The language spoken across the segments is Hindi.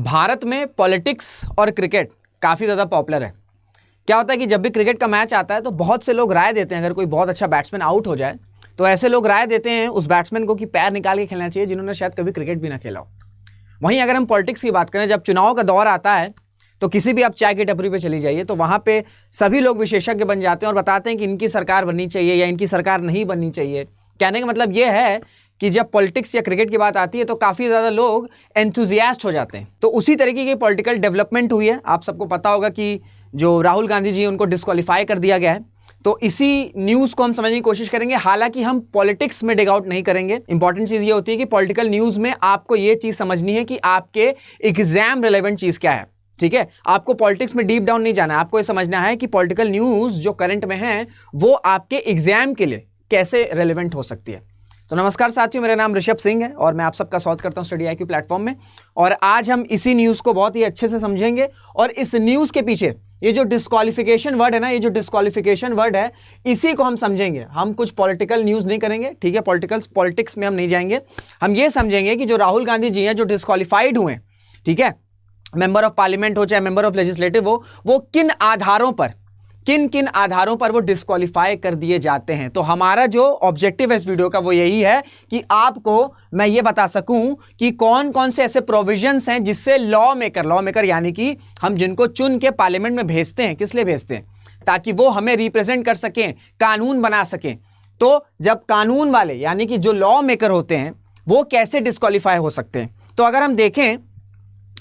भारत में पॉलिटिक्स और क्रिकेट काफ़ी ज़्यादा पॉपुलर है। क्या होता है कि जब भी क्रिकेट का मैच आता है तो बहुत से लोग राय देते हैं, अगर कोई बहुत अच्छा बैट्समैन आउट हो जाए तो ऐसे लोग राय देते हैं उस बैट्समैन को कि पैर निकाल के खेलना चाहिए जिन्होंने शायद कभी क्रिकेट भी ना खेला हो। वहीं अगर हम पॉलिटिक्स की बात करें, जब चुनाव का दौर आता है तो किसी भी आप चाय की टपरी पे चली जाइए तो वहाँ पे सभी लोग विशेषज्ञ बन जाते हैं और बताते हैं कि इनकी सरकार बननी चाहिए या इनकी सरकार नहीं बननी चाहिए। कहने का मतलब ये है कि जब पॉलिटिक्स या क्रिकेट की बात आती है तो काफ़ी ज़्यादा लोग एंथुजियास्ट हो जाते हैं। तो उसी तरीके की पॉलिटिकल डेवलपमेंट हुई है। आप सबको पता होगा कि जो राहुल गांधी जी उनको डिस्क्वालीफाई कर दिया गया है। तो इसी न्यूज़ को हम समझने की कोशिश करेंगे, हालांकि हम पॉलिटिक्स में डिग आउट नहीं करेंगे। इंपॉर्टेंट चीज़ ये होती है कि पॉलिटिकल न्यूज़ में आपको ये चीज़ समझनी है कि आपके एग्जाम रिलेवेंट चीज़ क्या है। ठीक है, आपको पॉलिटिक्स में डीप डाउन नहीं जाना है, आपको ये समझना है कि पॉलिटिकल न्यूज़ जो करंट में है वो आपके एग्जाम के लिए कैसे रेलिवेंट हो सकती है। तो नमस्कार साथियों, मेरा नाम ऋषभ सिंह है और मैं आप सबका स्वागत करता हूं स्टडी IQ प्लेटफॉर्म में। और आज हम इसी न्यूज़ को बहुत ही अच्छे से समझेंगे और इस न्यूज़ के पीछे ये जो डिस्क्वालिफिकेशन वर्ड है ना, ये जो डिस्क्वालिफिकेशन वर्ड है इसी को हम समझेंगे। हम कुछ पॉलिटिकल न्यूज़ नहीं करेंगे, ठीक है, पॉलिटिक्स में हम नहीं जाएंगे। हम ये समझेंगे कि जो राहुल गांधी जी हैं जो डिस्क्वालीफाइड हुए, ठीक है, मेंबर ऑफ पार्लियामेंट हो चाहे मेंबर ऑफ लेजिस्लेटिव हो, वो किन आधारों पर वो डिस्क्वालीफाई कर दिए जाते हैं। तो हमारा जो ऑब्जेक्टिव है इस वीडियो का वो यही है कि आपको मैं ये बता सकूं कि कौन कौन से ऐसे प्रोविजंस हैं जिससे लॉ मेकर यानी कि हम जिनको चुन के पार्लियामेंट में भेजते हैं, किस लिए भेजते हैं, ताकि वो हमें रिप्रेजेंट कर सकें, कानून बना सकें। तो जब कानून वाले यानी कि जो लॉ मेकर होते हैं वो कैसे डिस्क्वालीफाई हो सकते हैं, तो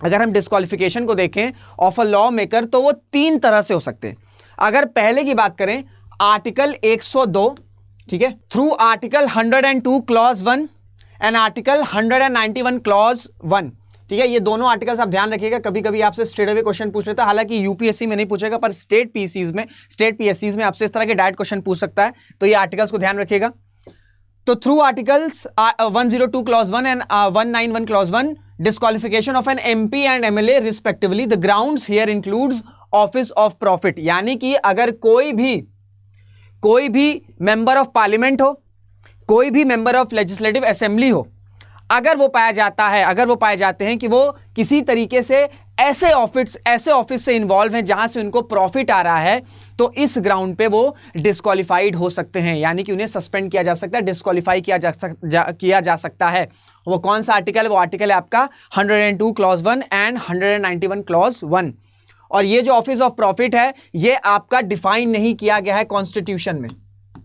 अगर हम डिस्क्वालिफिकेशन को देखें ऑफ अ लॉ मेकर तो वो 3 तरह से हो सकते हैं। अगर पहले की बात करें आर्टिकल 102, ठीक है, through article 102 clause 1 and article 191 clause 1, ठीक है, ये दोनों आर्टिकल्स आप ध्यान रखिएगा। कभी कभी आपसे स्ट्रेट अवे क्वेश्चन पूछ लेता है, हालांकि यूपीएससी में नहीं पूछेगा पर स्टेट पीएससीज में आपसे इस तरह के डायरेक्ट क्वेश्चन पूछ सकता है। तो ये आर्टिकल्स को ध्यान रखिएगा। तो through articles 102 clause 1 and 191 clause 1 disqualification of an MP and MLA respectively, the grounds here includes office of profit, यानी कि अगर कोई भी मेंबर ऑफ पार्लियामेंट हो, कोई भी मेंबर ऑफ लेजिस्लेटिव असेंबली हो, अगर वो पाए जाते हैं कि वो किसी तरीके से ऐसे ऑफिस से इन्वॉल्व हैं जहां से उनको प्रॉफिट आ रहा है, तो इस ग्राउंड पे वो डिस्क्वालीफाइड हो सकते हैं, यानी कि उन्हें सस्पेंड किया जा सकता है, डिस्क्वालीफाई किया जा सकता है। वो कौन सा आर्टिकल है? वो आर्टिकल है आपका 102 क्लॉज 1 एंड 191 क्लॉज 1। और ये जो ऑफिस ऑफ प्रॉफिट है ये आपका डिफाइन नहीं किया गया है कॉन्स्टिट्यूशन में,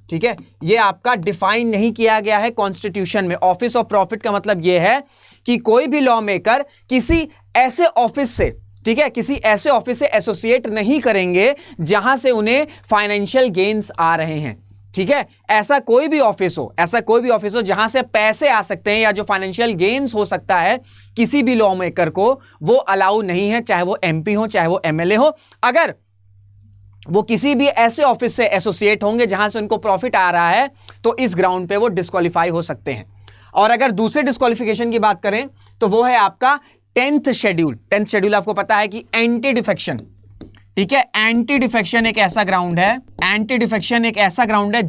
ठीक है, ये आपका डिफाइन नहीं किया गया है कॉन्स्टिट्यूशन में। ऑफिस ऑफ प्रॉफिट का मतलब ये है कि कोई भी लॉ मेकर किसी ऐसे ऑफिस से, ठीक है, किसी ऐसे ऑफिस से एसोसिएट नहीं करेंगे जहां से उन्हें फाइनेंशियल गेन्स आ रहे हैं, ठीक है। ऐसा कोई भी ऑफिस हो जहां से पैसे आ सकते हैं या जो फाइनेंशियल गेन्स हो सकता है, किसी भी लॉ मेकर को वो अलाउ नहीं है, चाहे वो MP हो चाहे वो MLA हो। अगर वो किसी भी ऐसे ऑफिस से एसोसिएट होंगे जहां से उनको प्रॉफिट आ रहा है तो इस ग्राउंड पे वो डिस्क्वालीफाई हो सकते हैं। और अगर दूसरे डिस्क्वालिफिकेशन की बात करें तो वो है आपका 10th शेड्यूल। आपको पता है कि एंटी डिफेक्शन, ठीक है, एंटी डिफेक्शन एक ऐसा ग्राउंड है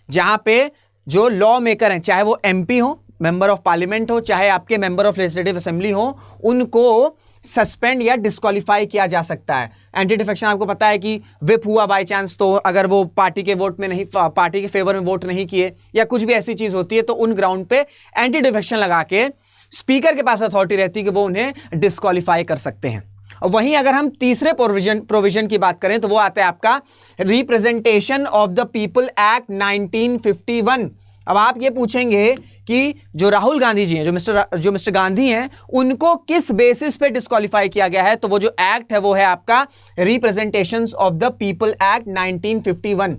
जहां पे जो लॉ मेकर हैं, चाहे वो MP हो, मेंबर ऑफ पार्लियामेंट हो, चाहे आपके मेंबर ऑफ लेजिस्लेटिव असेंबली हो, उनको सस्पेंड या डिस्क्वालीफाई किया जा सकता है। एंटी डिफेक्शन आपको पता है कि विप हुआ बाय चांस, तो अगर वो पार्टी के फेवर में वोट नहीं किए या कुछ भी ऐसी चीज होती है तो उन ग्राउंड पे एंटी डिफेक्शन लगा के स्पीकर के पास अथॉरिटी रहती है कि वो उन्हें डिस्क्वालीफाई कर सकते हैं। और वहीं अगर हम तीसरे प्रोविजन की बात करें तो वो आता है आपका representation of the people act 1951। अब आप ये पूछेंगे कि जो राहुल गांधी जी हैं, जो मिस्टर गांधी हैं, उनको किस बेसिस पे डिस्क्वालीफाई किया गया है, तो वो जो एक्ट है वो है आपका representations of the people act 1951।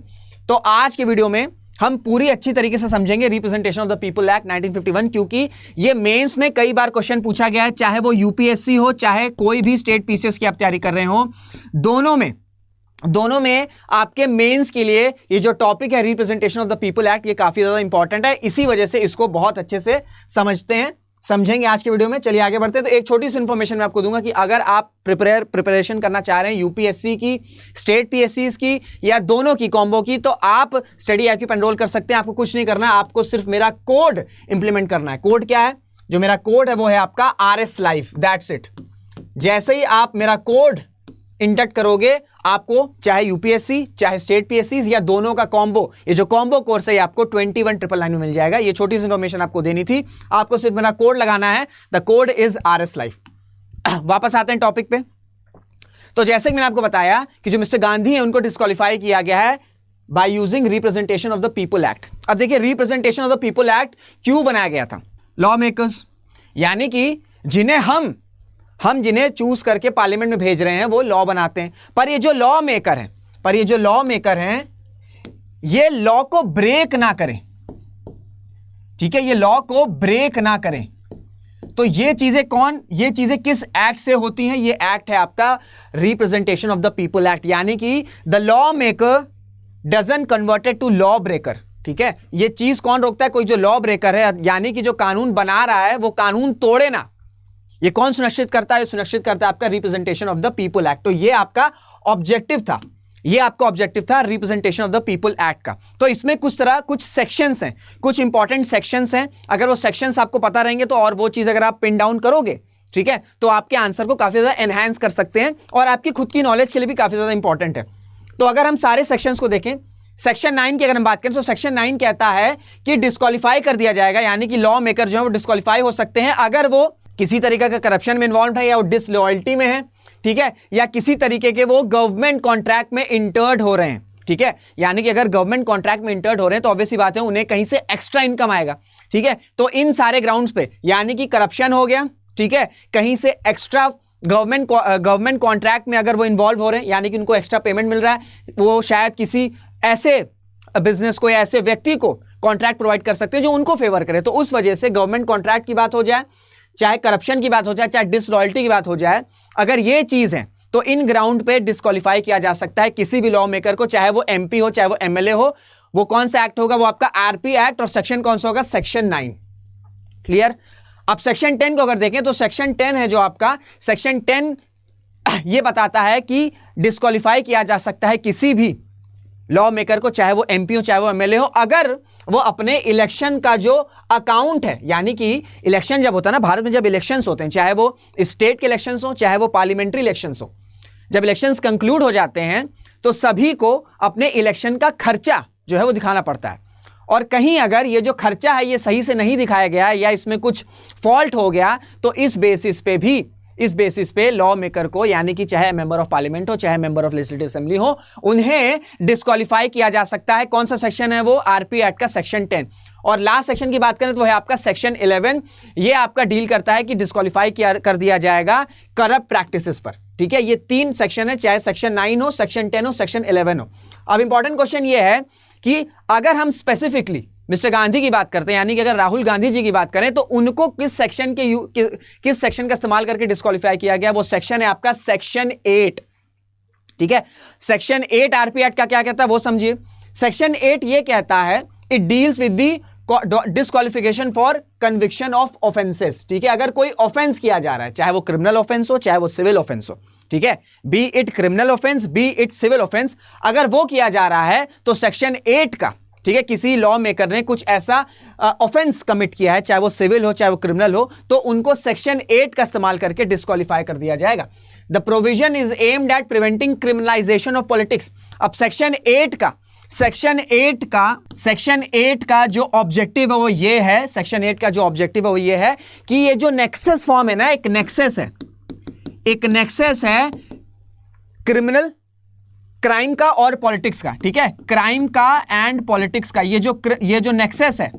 तो आज के वीडियो में हम पूरी अच्छी तरीके से समझेंगे representation of the people act 1951, क्योंकि ये मेंस में कई बार क्वेश्चन पूछा गया है, चाहे वो यूपीएससी हो चाहे कोई भी स्टेट पीसीएस की आप तैयारी कर रहे हो, दोनों में आपके मेंस के लिए ये जो टॉपिक है representation of the people act, ये काफी ज्यादा इंपॉर्टेंट है। इसी वजह से इसको बहुत अच्छे से समझेंगे आज के वीडियो में। चलिए आगे बढ़ते हैं। तो एक छोटी सी इंफॉर्मेशन मैं आपको दूंगा कि अगर आप प्रिपरेशन करना चाह रहे हैं यूपीएससी की, स्टेट पीएससीज की या दोनों की कॉम्बो की, तो आप स्टडी IQ पे एनरोल कर सकते हैं। आपको कुछ नहीं करना है, आपको सिर्फ मेरा कोड इंप्लीमेंट करना है। कोड क्या है? जो मेरा कोड है वो है आपका RS लाइफ, दैट्स इट। जैसे ही आप मेरा कोड इंटर करोगे, आपको चाहे यूपीएससी चाहे स्टेट पीएससी या दोनों का कॉम्बो, ये जो कॉम्बो कोर्स है आपको 21,999 में मिल जाएगा। ये छोटी सी इन्फॉर्मेशन आपको देनी थी, आपको सिर्फ मेरा कोड लगाना है, the code is RS life. वापस आते हैं टॉपिक पे। तो जैसे कि मैंने आपको बताया कि जो मिस्टर गांधी है उनको डिस्क्वालीफाई किया गया है by using representation of the people act. अब देखिए representation of the people act क्यों बनाया गया था? लॉ मेकर्स, यानी कि जिन्हें हम जिन्हें चूज करके पार्लियामेंट में भेज रहे हैं वो लॉ बनाते हैं, पर ये जो लॉ मेकर हैं ये लॉ को ब्रेक ना करें, ठीक है, ये लॉ को ब्रेक ना करें। तो ये चीजें किस एक्ट से होती हैं? ये एक्ट है आपका representation of the people act, यानी कि the law maker doesn't converted to law breaker, ठीक है। ये चीज कौन रोकता है? कोई जो लॉ ब्रेकर है, यानी कि जो कानून बना रहा है वो कानून तोड़े ना। ये कौन सुनिश्चित करता है? सुनिश्चित करता है आपका representation of the people act. तो ये आपका ऑब्जेक्टिव था, representation of the people act का। तो इसमें कुछ सेक्शंस हैं, कुछ इंपॉर्टेंट सेक्शंस हैं। अगर वो सेक्शंस आपको पता रहेंगे तो और वो चीज अगर आप पिन डाउन करोगे, ठीक है, तो आपके आंसर को काफी ज्यादा एनहांस कर सकते हैं और आपकी खुद की नॉलेज के लिए भी काफी ज्यादा इंपॉर्टेंट है। तो अगर हम सारे सेक्शंस को देखें, सेक्शन 9 की अगर हम बात करें तो सेक्शन 9 कहता है कि डिस्क्वालीफाई कर दिया जाएगा, यानी कि लॉ मेकर जो है वो डिस्क्वालीफाई हो सकते हैं अगर वो किसी तरीके का करप्शन में इन्वॉल्व है या वो डिसलॉयल्टी में है, ठीक है, या किसी तरीके के वो गवर्नमेंट कॉन्ट्रैक्ट में इंटर्ड हो रहे हैं, ठीक है। यानी कि अगर गवर्नमेंट कॉन्ट्रैक्ट में इंटर्ड हो रहे हैं तो ऑब्वियसली बात है उन्हें कहीं से एक्स्ट्रा इनकम आएगा, ठीक है। तो इन सारे ग्राउंड्स पे, यानी कि करप्शन हो गया, ठीक है, कहीं से एक्स्ट्रा गवर्नमेंट कॉन्ट्रैक्ट में अगर वो इन्वॉल्व हो रहे हैं, यानी कि उनको एक्स्ट्रा पेमेंट मिल रहा है, वो शायद किसी ऐसे बिजनेस को या ऐसे व्यक्ति को कॉन्ट्रैक्ट प्रोवाइड कर सकते हैं जो उनको फेवर करे, तो उस वजह से गवर्नमेंट कॉन्ट्रैक्ट की बात हो जाए, चाहे करप्शन की बात हो जाए, चाहे डिसलॉयल्टी की बात हो जाए, अगर ये चीज है तो इन ग्राउंड पे डिस्क्वालीफाई किया जा सकता है किसी भी लॉ मेकर को, चाहे वो एमपी हो चाहे वो एमएलए हो। वो कौन सा एक्ट होगा? वो आपका आरपी एक्ट, और सेक्शन कौन सा होगा? सेक्शन 9। क्लियर? अब सेक्शन 10 को अगर देखें तो सेक्शन 10 है जो आपका सेक्शन 10 ये बताता है कि डिस्क्वालीफाई किया जा सकता है किसी भी लॉ मेकर को, चाहे वो एमपी हो चाहे वो एमएलए हो, अगर वो अपने इलेक्शन का जो अकाउंट है, यानी कि इलेक्शन जब होता है ना, भारत में जब इलेक्शंस होते हैं, चाहे वो स्टेट के इलेक्शंस हो चाहे वो पार्लियामेंट्री इलेक्शंस हो, जब इलेक्शंस कंक्लूड हो जाते हैं तो सभी को अपने इलेक्शन का खर्चा जो है वो दिखाना पड़ता है। और कहीं अगर ये जो खर्चा है ये सही से नहीं दिखाया गया या इसमें कुछ फॉल्ट हो गया तो इस बेसिस पे लॉ मेकर को, यानी कि चाहे मेंबर ऑफ पार्लियामेंट हो चाहे मेंबर ऑफ लेजिस्लेटिव असेंबली हो, उन्हें डिस्क्वालीफाई किया जा सकता है। कौन सा सेक्शन है वो? आरपी एक्ट का सेक्शन 10। और लास्ट सेक्शन की बात करें तो वो है आपका सेक्शन 11। ये आपका डील करता है कि डिस्क्वालीफाई कर दिया जाएगा करप्ट प्रैक्टिसेस पर, ठीक है। ये 3 सेक्शन है, चाहे सेक्शन 9 हो, सेक्शन 10 हो, सेक्शन 11 हो। अब इंपॉर्टेंट क्वेश्चन ये है कि अगर हम स्पेसिफिकली मिस्टर गांधी की बात करते हैं, यानी कि अगर राहुल गांधी जी की बात करें तो उनको किस सेक्शन का इस्तेमाल करके डिस्क्वालीफाई किया गया? वो सेक्शन है आपका सेक्शन 8, ठीक है। सेक्शन 8 आरपी एक्ट का क्या कहता है वो समझिए। सेक्शन 8 ये कहता है it deals with the disqualification for conviction of offences, ठीक है। अगर कोई ऑफेंस किया जा रहा है, चाहे वो क्रिमिनल ऑफेंस हो चाहे वो सिविल ऑफेंस हो, ठीक है, be it criminal offence be it civil offence, अगर वो किया जा रहा है तो सेक्शन 8 का, ठीक है, किसी लॉ मेकर ने कुछ ऐसा ऑफेंस कमिट किया है, चाहे वो सिविल हो चाहे वो क्रिमिनल हो, तो उनको सेक्शन 8 का इस्तेमाल करके डिस्क्वालीफाई कर दिया जाएगा। The provision is aimed at preventing criminalisation of politics. अब सेक्शन 8 का जो ऑब्जेक्टिव है वो ये है, सेक्शन 8 का जो ऑब्जेक्टिव है वो ये है कि ये जो नेक्सस फॉर्म है ना, एक नेक्सस है क्रिमिनल, क्राइम का और पॉलिटिक्स का, ठीक है, क्राइम का एंड पॉलिटिक्स का, ये जो नेक्सस है,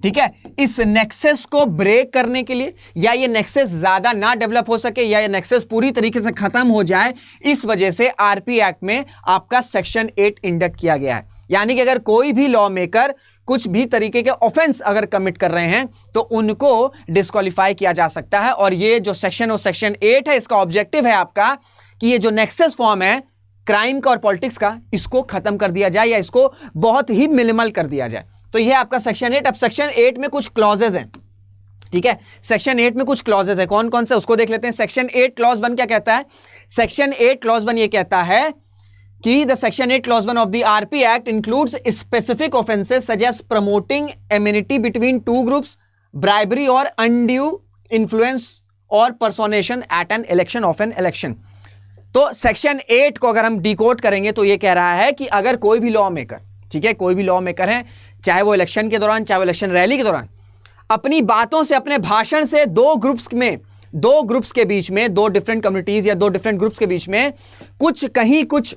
ठीक है, इस नेक्सस को ब्रेक करने के लिए या ये नेक्सस ज्यादा ना डेवलप हो सके या ये नेक्सस पूरी तरीके से खत्म हो जाए, इस वजह से आरपी एक्ट में आपका सेक्शन 8 इंडक्ट किया गया है। यानी कि अगर कोई भी लॉ मेकर कुछ भी तरीके के ऑफेंस अगर कमिट कर रहे हैं तो उनको डिस्क्वालीफाई किया जा सकता है। और ये जो सेक्शन सेक्शन 8 है, इसका ऑब्जेक्टिव है आपका कि ये जो नेक्सस फॉर्म है क्राइम का और पॉलिटिक्स का, इसको खत्म कर दिया जाए या इसको बहुत ही मिनिमल कर दिया जाए। तो ये आपका सेक्शन 8। अब सेक्शन 8 में कुछ क्लॉजेज हैं, ठीक है, सेक्शन 8 में कुछ क्लॉजेज हैं, कौन कौन से उसको देख लेते हैं। सेक्शन 8 क्लॉज 1 क्या कहता है? सेक्शन 8 क्लॉज 1 ये कहता है कि the section 8 clause 1 of the RP act includes specific offences such as promoting enmity between two groups, bribery और अनड्यू इन्फ्लुएंस और personation at an election of an election. तो सेक्शन 8 को अगर हम डिकोड करेंगे तो ये कह रहा है कि अगर कोई भी लॉ मेकर, ठीक है, कोई भी लॉ मेकर है, चाहे वो इलेक्शन के दौरान, चाहे वो इलेक्शन रैली के दौरान, अपनी बातों से, अपने भाषण से दो ग्रुप्स के बीच में, दो डिफरेंट कम्युनिटीज या दो डिफरेंट ग्रुप्स के बीच में कुछ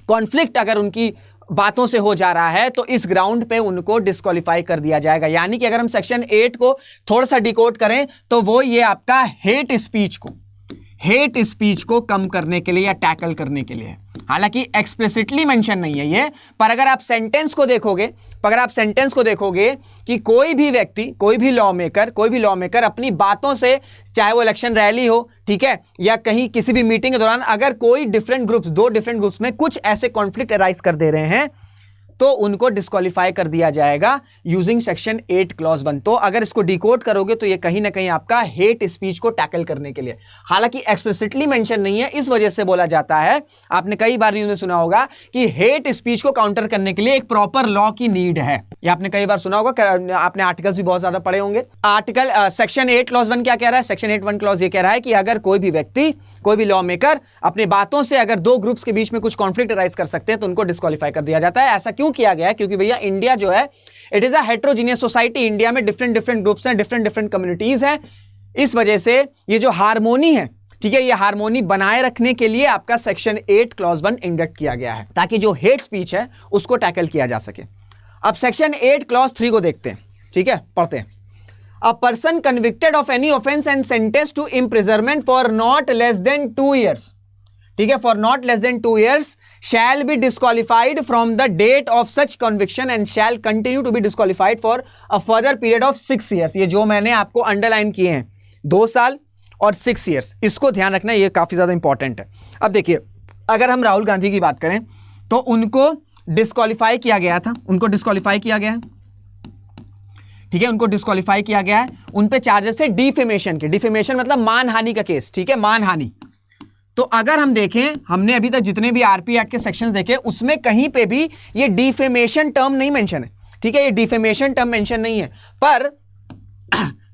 कॉन्फ्लिक्ट अगर उनकी बातों से हो जा रहा है तो इस ग्राउंड पे उनको डिस्क्वालीफाई कर दिया जाएगा। यानी कि अगर हम सेक्शन 8 को थोड़ा सा डिकोड करें तो वो ये आपका हेट स्पीच को कम करने के लिए या टैकल करने के लिए है। हालांकि एक्सप्लिसिटली मेंशन नहीं है ये, पर अगर आप सेंटेंस को देखोगे कि कोई भी व्यक्ति, कोई भी लॉ मेकर अपनी बातों से, चाहे वो इलेक्शन रैली हो, ठीक है, या कहीं किसी भी मीटिंग के दौरान अगर कोई दो डिफरेंट ग्रुप्स में कुछ ऐसे कॉन्फ्लिक्ट अराइज कर दे रहे हैं तो उनको डिस्क्वालीफाई कर दिया जाएगा यूजिंग सेक्शन 8 क्लॉज 1। तो अगर इसको डिकोड करोगे तो ये कहीं ना कहीं आपका हेट स्पीच को टैकल करने के लिए, हालांकि एक्सप्लिसिटली मेंशन नहीं है, इस वजह से बोला जाता है, आपने कई बार न्यूज़ में सुना होगा कि हेट स्पीच को काउंटर करने के लिए एक प्रॉपर लॉ की नीड है। ये आपने कई बार सुना होगा, आपने आर्टिकल्स भी बहुत ज्यादा पढ़े होंगे। आर्टिकल सेक्शन 8 क्लॉज 1 क्या कह रहा है? सेक्शन 8 1 क्लॉज ये कह रहा है कि अगर कोई भी व्यक्ति, कोई भी लॉ मेकर अपनी बातों से अगर दो ग्रुप्स के बीच में कुछ कॉन्फ्लिक्ट अराइज कर सकते हैं तो उनको डिस्क्वालीफाई कर दिया जाता है। ऐसा क्यों किया गया है? क्योंकि भैया इंडिया जो है, it is a heterogeneous society. India में डिफरेंट ग्रुप्स हैं, डिफरेंट कम्युनिटीज हैं। इस वजह से ये जो हार्मोनी है, ठीक है, ये हार्मोनी बनाए रखने के लिए आपका सेक्शन 8 क्लॉज 1 इंडक्ट किया गया है ताकि जो हेट स्पीच है उसको टैकल किया जा सके। अब सेक्शन 8 क्लॉज 3 को देखते हैं, ठीक है, पढ़ते हैं। A person convicted of any offense and sentenced to imprisonment for not less than 2 years, ठीक है, for not less than 2 years shall be disqualified from the date of such conviction and shall continue to be disqualified for a further period of 6 years। ये जो मैंने आपको अंडरलाइन किए हैं, 2 साल और 6 years, इसको ध्यान रखना, ये काफी ज्यादा इंपॉर्टेंट है। अब देखिए, अगर हम राहुल गांधी की बात करें तो उनको डिस्क्वालीफाई किया गया था, उनको डिस्क्वालीफाई किया गया है, ठीक है, उनको डिस्क्वालीफाई किया गया है। उन पे चार्जेस है डिफेमेशन के। डिफेमेशन मतलब मानहानि का केस, ठीक है, मानहानि। तो अगर हम देखें, हमने अभी तक जितने भी आरपी एक्ट के सेक्शंस देखे उसमें कहीं पे भी ये डिफेमेशन टर्म नहीं मेंशन है, ठीक है, ये डिफेमेशन टर्म मेंशन नहीं है। पर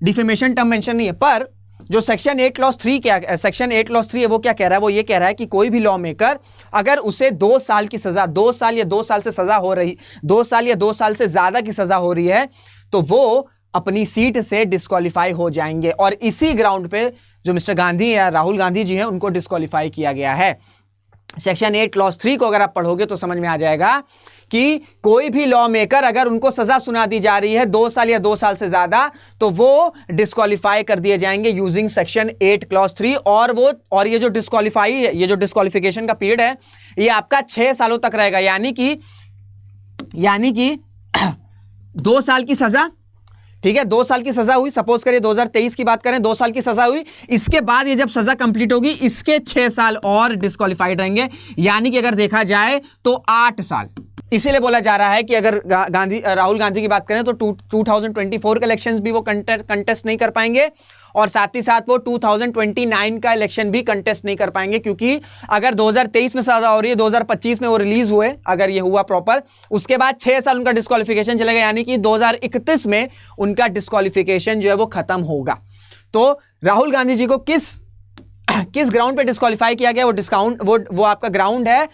डिफेमेशन टर्म मेंशन नहीं है, पर जो सेक्शन 8 क्लॉज 3 क्या, सेक्शन 8 क्लॉज 3 है वो क्या कह रहा है? वो ये कह रहा है कि कोई भी लॉ मेकर अगर उसे 2 साल की सजा, 2 साल या 2 साल से सजा हो रही, 2 साल या 2 साल से ज्यादा की सजा हो रही है तो वो अपनी सीट से डिस्क्वालीफाई हो जाएंगे। और इसी ग्राउंड पे जो मिस्टर गांधी या राहुल गांधी जी हैं उनको डिस्क्वालीफाई किया गया है। सेक्शन 8 क्लॉज 3 को अगर आप पढ़ोगे तो समझ में आ जाएगा कि कोई भी लॉ मेकर अगर उनको सजा सुना दी जा रही है 2 साल या 2 साल से ज्यादा तो वो डिस्क्वालीफाई कर दिए जाएंगे यूजिंग सेक्शन 8 क्लॉज 3। और ये जो डिस्क्वालीफाई है, ये जो डिस्क्वालिफिकेशन का पीरियड है ये आपका 6 सालों तक रहेगा। यानी कि 2 साल की सजा, ठीक है, 2 साल की सजा हुई, सपोज करिए 2023 की बात करें, 2 साल की सजा हुई, इसके बाद ये जब सजा कंप्लीट होगी इसके 6 साल और डिस्क्वालीफाइड रहेंगे। यानी कि अगर देखा जाए तो 8 साल। इसीलिए बोला जा रहा है कि अगर राहुल गांधी की बात करें तो 2024 के इलेक्शंस भी वो कंटेस्ट नहीं कर पाएंगे और साथ ही साथ वो 2029 का इलेक्शन भी कंटेस्ट नहीं कर पाएंगे, क्योंकि अगर 2023 में सजा हो रही है, 2025 में वो रिलीज हुए, अगर ये हुआ प्रॉपर, उसके बाद 6 साल उनका डिस्क्वालिफिकेशन चलेगा। यानी कि 2031 में उनका डिस्क्वालिफिकेशन जो है वो खत्म होगा। तो राहुल गांधी जी को किस ग्राउंड पे डिस्क्वालीफाई किया गया? वो आपका ग्राउंड है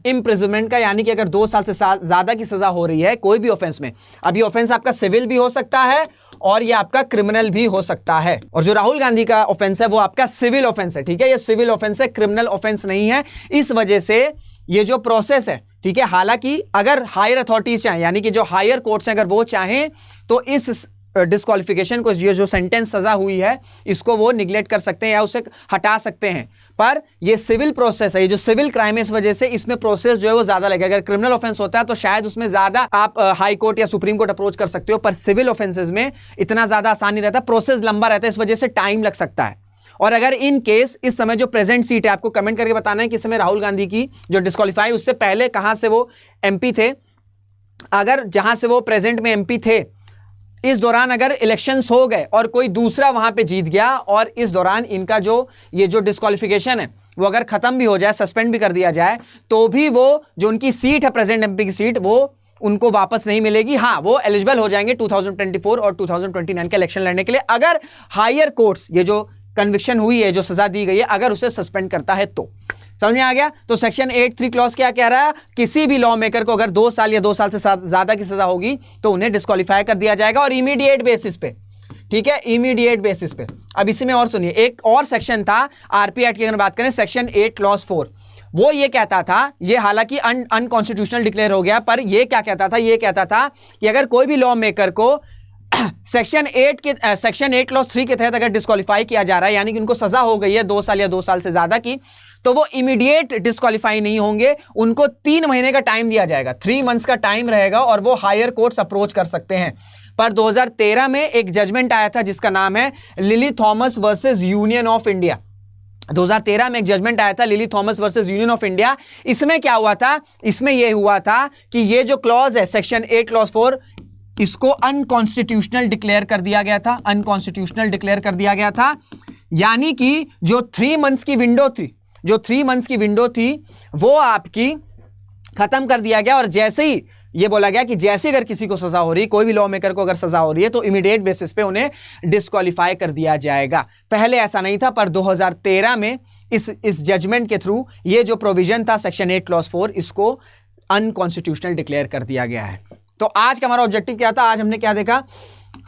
इम्प्रिजनमेंट का। यानी कि अगर 2 साल से ज्यादा की सजा हो रही है कोई भी ऑफेंस में, अब ये ऑफेंस आपका सिविल भी हो सकता है और ये आपका क्रिमिनल भी हो सकता है। और जो राहुल गांधी का ऑफेंस है वो आपका सिविल ऑफेंस है, ठीक है, ये सिविल ऑफेंस है, क्रिमिनल ऑफेंस नहीं है। इस वजह से ये जो प्रोसेस है, ठीक है, हालांकि अगर हायर अथॉरिटीज चाहें, यानी कि जो हायर कोर्ट्स हैं, अगर वो चाहें तो इस डिस्क्वालिफिकेशन को, ये जो सेंटेंस सजा हुई है इसको वो निगलेक्ट कर सकते हैं या उसे हटा सकते हैं। पर ये सिविल प्रोसेस है, ये जो सिविल क्राइम है, इस वजह से इसमें प्रोसेस जो है वो ज्यादा लगेगा। अगर क्रिमिनल ऑफेंस होता है तो शायद उसमें ज्यादा आप हाई कोर्ट या सुप्रीम कोर्ट अप्रोच कर सकते हो, पर सिविल ऑफेंसेस में इतना ज्यादा आसान नहीं रहता, प्रोसेस लंबा रहता है, इस वजह से टाइम लग सकता है। और अगर इन केस इस समय जो प्रेजेंट सीट है, आपको कमेंट करके बताना है कि इस समय राहुल गांधी की जो डिस्क्वालीफाई, उससे पहले कहां से वो एमपी थे, अगर जहां से वो प्रेजेंट में एमपी थे इस दौरान अगर इलेक्शंस हो गए और कोई दूसरा वहां पे जीत गया और इस दौरान इनका ये जो डिस्क्वालिफिकेशन है वो अगर खत्म भी हो जाए, सस्पेंड भी कर दिया जाए, तो भी वो जो उनकी सीट है प्रेजेंट एमपी की सीट, वो उनको वापस नहीं मिलेगी। हाँ, वो एलिजिबल हो जाएंगे 2024 और 2029 के इलेक्शन लड़ने के लिए, अगर हायर कोर्ट्स ये जो कन्विक्शन हुई है, जो सजा दी गई है, अगर उसे सस्पेंड करता है तो। समझ में आ गया? तो सेक्शन 8(3) क्लॉज क्या कह रहा है? किसी भी लॉ मेकर को अगर 2 साल या 2 साल से ज्यादा की सजा होगी तो उन्हें डिस्क्वालीफाई कर दिया जाएगा, और इमीडिएट बेसिस पे। ठीक है, इमीडिएट बेसिस पे। अब इसमें और सुनिए, एक और सेक्शन था आरपी एक्ट की अगर बात करें, सेक्शन 8 क्लॉज 4, वो ये कहता था, ये हालांकि अनकॉन्स्टिट्यूशनल डिक्लेयर हो गया, पर ये क्या कहता था? ये कहता था कि अगर कोई भी लॉ मेकर को सेक्शन 8 क्लॉज 3 के तहत अगर डिस्क्वालीफाई किया जा रहा है, यानी कि उनको सजा हो गई है 2 साल या 2 साल से ज्यादा की, तो वो इमीडिएट डिस्क्वालीफाई नहीं होंगे, उनको 3 महीने का टाइम दिया जाएगा, 3 मंथ्स का टाइम रहेगा, और वो हायर कोर्ट्स अप्रोच कर सकते हैं। पर 2013 में एक जजमेंट आया था जिसका नाम है lily Thomas versus union of India. 2013 में एक जजमेंट आया था lily Thomas versus union of India. इसमें क्या हुआ था? इसमें यह हुआ था कि ये जो क्लॉज है सेक्शन 8 क्लॉज 4, इसको अनकॉन्स्टिट्यूशनल डिक्लेयर कर दिया गया था, अनकॉन्स्टिट्यूशनल डिक्लेयर कर दिया गया था। यानी कि जो 3 मंथ्स की विंडो थी, जो 3 मंथ्स की विंडो थी, वो आपकी खत्म कर दिया गया, और जैसे ही ये बोला गया कि जैसे अगर किसी को सजा हो रही, कोई भी लॉ मेकर को अगर सजा हो रही है, तो इमीडिएट बेसिस पे उन्हें डिस्क्वालीफाई कर दिया जाएगा। पहले ऐसा नहीं था, पर 2013 में इस जजमेंट के थ्रू ये जो प्रोविजन था सेक्शन 8 क्लॉज 4, इसको अनकॉन्स्टिट्यूशनल डिक्लेयर कर दिया गया है। तो आज का हमारा ऑब्जेक्टिव क्या था? आज हमने क्या देखा?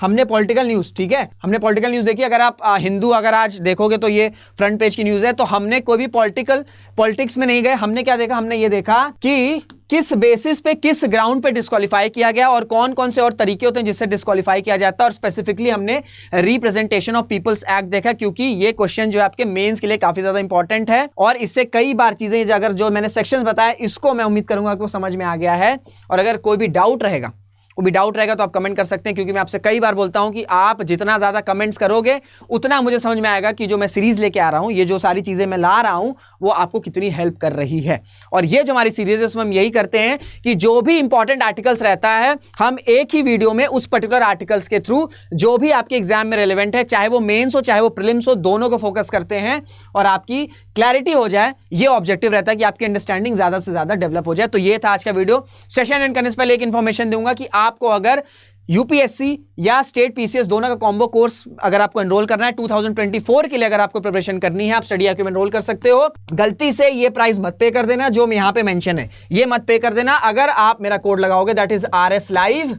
हमने पॉलिटिकल न्यूज, ठीक है, हमने पॉलिटिकल न्यूज देखी। अगर आप हिंदू अगर आज देखोगे तो ये फ्रंट पेज की न्यूज है। तो हमने कोई भी पॉलिटिक्स में नहीं गए, हमने क्या देखा? हमने ये देखा कि किस बेसिस पे, किस ग्राउंड पे डिस्क्वालीफाई किया गया, और कौन कौन से और तरीके होते हैं जिससे डिस्क्वालीफाई किया जाता है। और स्पेसिफिकली हमने रिप्रेजेंटेशन ऑफ पीपल्स एक्ट देखा, क्योंकि ये क्वेश्चन जो है आपके मेंस के लिए काफी ज्यादा इंपॉर्टेंट है, और इससे कई बार चीजें अगर जो मैंने सेक्शंस बताया, इसको मैं उम्मीद करूंगा कि वो समझ में आ गया है। और अगर कोई भी डाउट रहेगा तो आप कमेंट कर सकते हैं, क्योंकि मैं आपसे कई बार बोलता हूं कि आप जितना ज्यादा कमेंट्स करोगे उतना मुझे समझ में आएगा कि जो मैं सीरीज लेके आ रहा हूं, ये जो सारी चीजें मैं ला रहा हूं, वो आपको कितनी हेल्प कर रही है। और ये जो हमारी सीरीज है उसमें हम यही करते हैं कि जो भी इंपॉर्टेंट आर्टिकल्स रहता है, हम एक ही वीडियो में उस पर्टिकुलर आर्टिकल्स के थ्रू जो भी आपके एग्जाम में रेलेवेंट है, चाहे वो मेंस हो चाहे वो प्रीलिम्स हो, दोनों को फोकस करते हैं, और आपकी क्लैरिटी हो जाए। ये ऑब्जेक्टिव रहता है कि आपकी अंडरस्टैंडिंग ज्यादा से ज्यादा डेवलप हो जाए। तो ये था आज का वीडियो। सेशन एंड करने से पहले एक इंफॉर्मेशन दूंगा कि आपको अगर यूपीएससी या स्टेट पीसीएस दोनों का कॉम्बो कोर्स अगर आपको एनरोल करना है 2024 के लिए, अगर आपको प्रिपरेशन करनी है, आप स्टडी आईक्यू में एनरोल कर सकते हो। गलती से ये प्राइस मत पे कर देना, जो यहां पे मेंशन है ये मत पे कर देना। अगर आप मेरा कोड लगाओगे, दैट इज RS Live,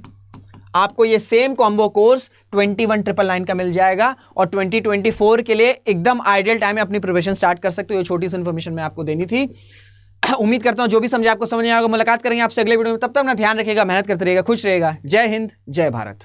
आपको ये सेम कॉम्बो कोर्स 21,999 का मिल जाएगा, और 2024 के लिए एकदम आइडियल टाइम में अपनी प्रिपरेशन स्टार्ट कर सकते हो। ये छोटी सी इन्फॉर्मेशन मैं आपको देनी थी। उम्मीद करता हूं जो भी समझे आपको समझ में आएगा। मुलाकात करेंगे आपसे अगले वीडियो में, तब तक अपना ध्यान रखिएगा, मेहनत करते रहिएगा, खुश रहेगा। जय हिंद, जय भारत।